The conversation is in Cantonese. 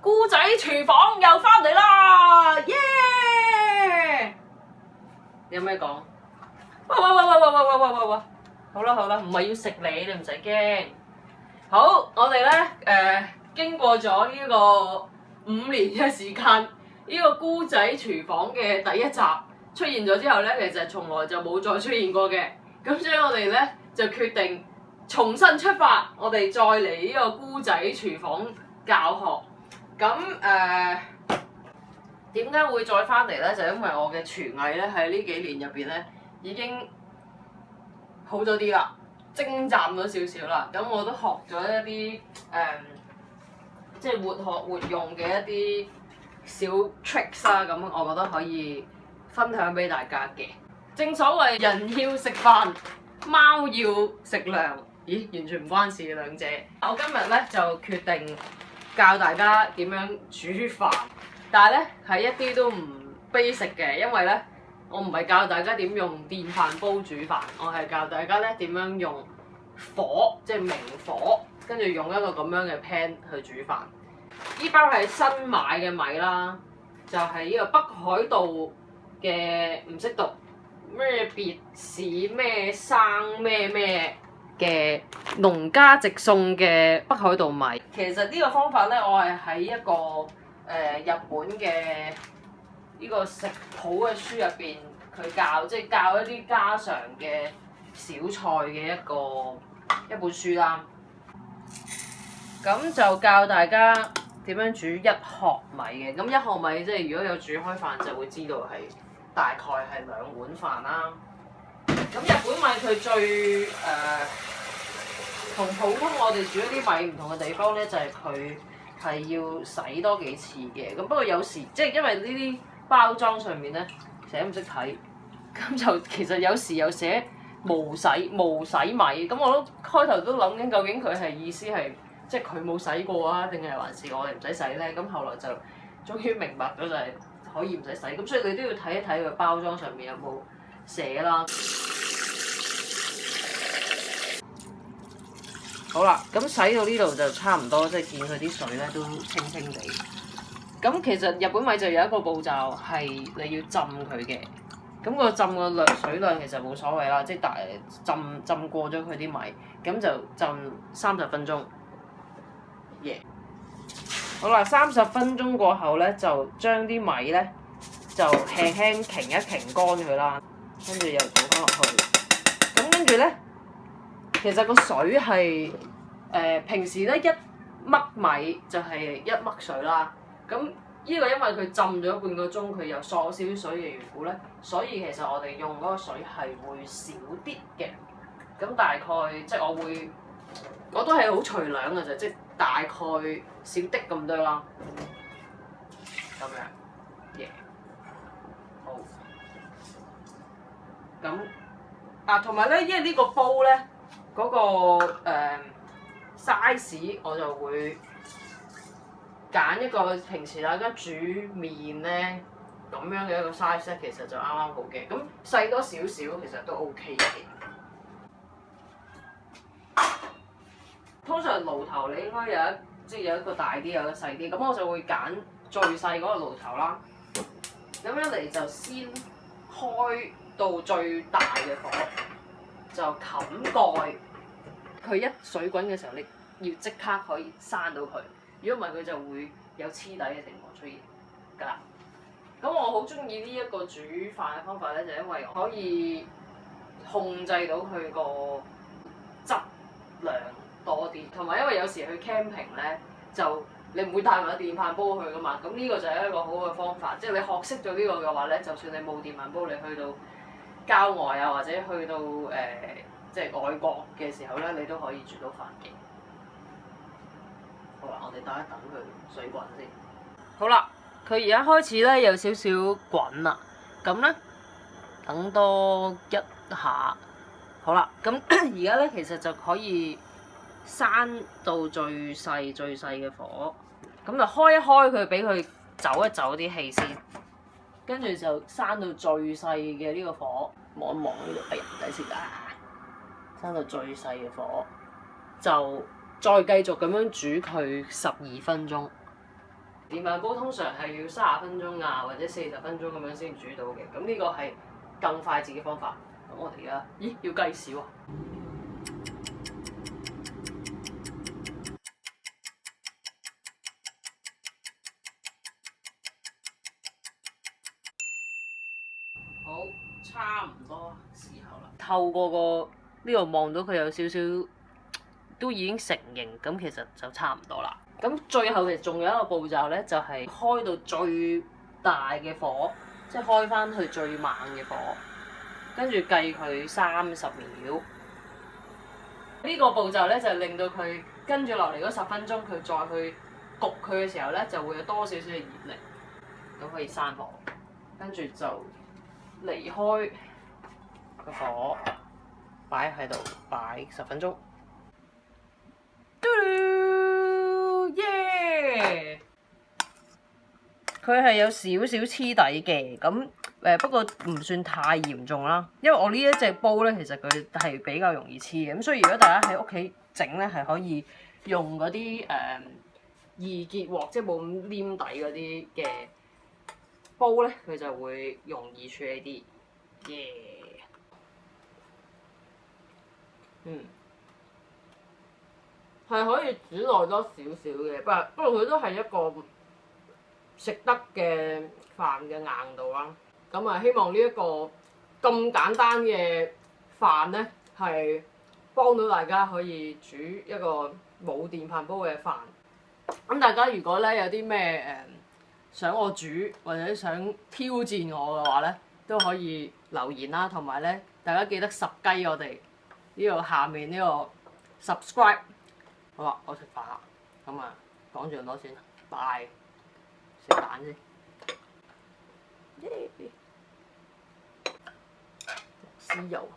菇仔廚房又翻嚟啦，耶！有咩講？喂！好啦，唔係要食你唔使驚。好，我哋咧經過咗呢個5年嘅時間，呢個菇仔廚房嘅第一集出現咗之後咧，其實從來就冇再出現過嘅。咁所以我哋咧就決定重新出發，我哋再嚟呢個菇仔廚房教學。咁點解會再翻嚟咧？就因為我嘅廚藝咧喺呢幾年入邊咧已經好咗啲啦，精湛咗少少啦。咁我都學咗一啲即係活學活用嘅一啲小 tricks 啦。咁我覺得可以分享俾大家嘅。正所謂人要食飯，貓要食糧。咦，完全唔關事嘅兩者。我今日咧就決定教大家點樣煮飯，但係咧係一啲都唔 basic 嘅，因為咧我唔係教大家點用電飯煲煮飯，我係教大家咧點樣用火，即係明火，跟住用一個咁樣嘅 pan 去煮飯。呢包係新買嘅米啦，就係呢個北海道嘅唔識讀咩別市咩生咩嘅農家直送嘅北海道米。其實呢個方法咧，我係喺一個日本嘅呢個食譜嘅書入邊，佢教即係教一啲家常嘅小菜嘅一本書啦。咁就教大家點樣煮1殼米嘅。咁1殼米即係如果有煮開飯就會知道係大概係2碗飯啦。咁日本米佢最同普通我哋煮一啲米唔同嘅地方咧，就係佢係要洗多幾次嘅。咁不過有時即係因為呢啲包裝上面咧成日唔識睇，咁就其實有時又寫無洗米。咁我都開頭都諗緊究竟佢係意思係即係佢冇洗過啊，定係還是我哋唔使洗咧？咁後來就終於明白咗就係可以唔使洗。咁所以你都要睇一睇佢包裝上面有冇寫啦。好啦，咁洗到呢度就差唔多，即係見佢啲水咧都清清地。咁其實日本米就有一個步驟係你要浸佢嘅。咁個浸個水量其實冇所謂啦，即係浸過咗佢啲米，咁就浸30分鐘。好啦，30分鐘過後咧，就將啲米咧就輕輕擎一擎乾佢啦，跟住又倒翻落去。咁跟住咧，其實個水係平時咧1粒米就係1粒水啦。咁呢個因為佢浸咗半個鐘，佢又鎖少少水嘅緣故咧，所以其實我哋用嗰個水係會少啲嘅。咁大概即係我都係好隨量嘅啫，即係大概少啲咁多啦。咁樣，好。咁同埋咧，因為呢個煲咧嗰個size 我就會揀一個平時大家煮麵咧咁樣嘅一個 size 咧，其實就啱啱好嘅。咁細多少少其實都 OK 嘅。通常爐頭你應該有一個大啲，有一個細啲。咁我就會揀最細嗰個爐頭啦。咁樣嚟就先開到最大嘅火，就冚蓋。佢一水滾嘅時候，你要即刻可以閂到佢。如果唔係，佢就會有黐底嘅情況出現㗎啦。咁我好中意呢一個煮飯嘅方法咧，就因為可以控制到佢個質量多啲，同埋因為有時去 camping 咧，就你唔會帶埋電飯煲去噶嘛。咁呢個就係一個好嘅方法，即係你學識咗呢個嘅話咧，就算你冇電飯煲，你去到郊外啊，或者去到即係外國嘅時候咧，你都可以煮到飯嘅。好啦，我哋等一等佢水滾先。好啦，佢而家開始咧有少少滾啦，咁咧等多一下。好啦，咁而家咧其實就可以閂到最細嘅火，咁就開一開佢，俾佢走一走啲氣先，跟住就閂到最細嘅呢個火，望一望呢度，哎呀唔抵蝕啊！閂到最細嘅火，就再繼續咁樣煮佢12分鐘。電飯煲通常係要30分鐘啊，或者40分鐘咁樣先煮到嘅。咁呢個係更快捷嘅方法。咁我哋而家，咦，要計時喎。好，差唔多時候啦。透過呢度望到佢有少少都已經成形，咁其實就差唔多啦。咁最後其實仲有一個步驟咧，就係開到最大嘅火，即係開翻去最猛嘅火，跟住計佢30秒。呢個步驟咧就令到佢跟住落嚟嗰10分鐘，佢再去焗佢嘅時候咧，就會有多少少嘅熱力，咁可以閂火，跟住就離開個火，擺喺度擺10分鐘。耶！佢係有少少黐底嘅，咁不過唔算太嚴重啦。因為我呢一隻煲咧，其實佢係比較容易黐嘅，咁所以如果大家喺屋企整咧，係可以用嗰啲易結鑊，即係冇咁黏底嗰啲嘅煲咧，佢就會容易處理啲。耶！係可以煮耐多少少嘅，不過佢都係一個食得嘅飯嘅硬度啦。咁啊，希望呢一個咁簡單嘅飯咧，係幫到大家可以煮一個冇電飯煲嘅飯。咁大家如果咧有啲咩想我煮或者想挑戰我嘅話咧，都可以留言啦。同埋咧，大家記得10雞我哋呢度下面呢個 subscribe。好啦，我食飯啦，咁啊講住咁多先，拜，食蛋先，耶，豉油。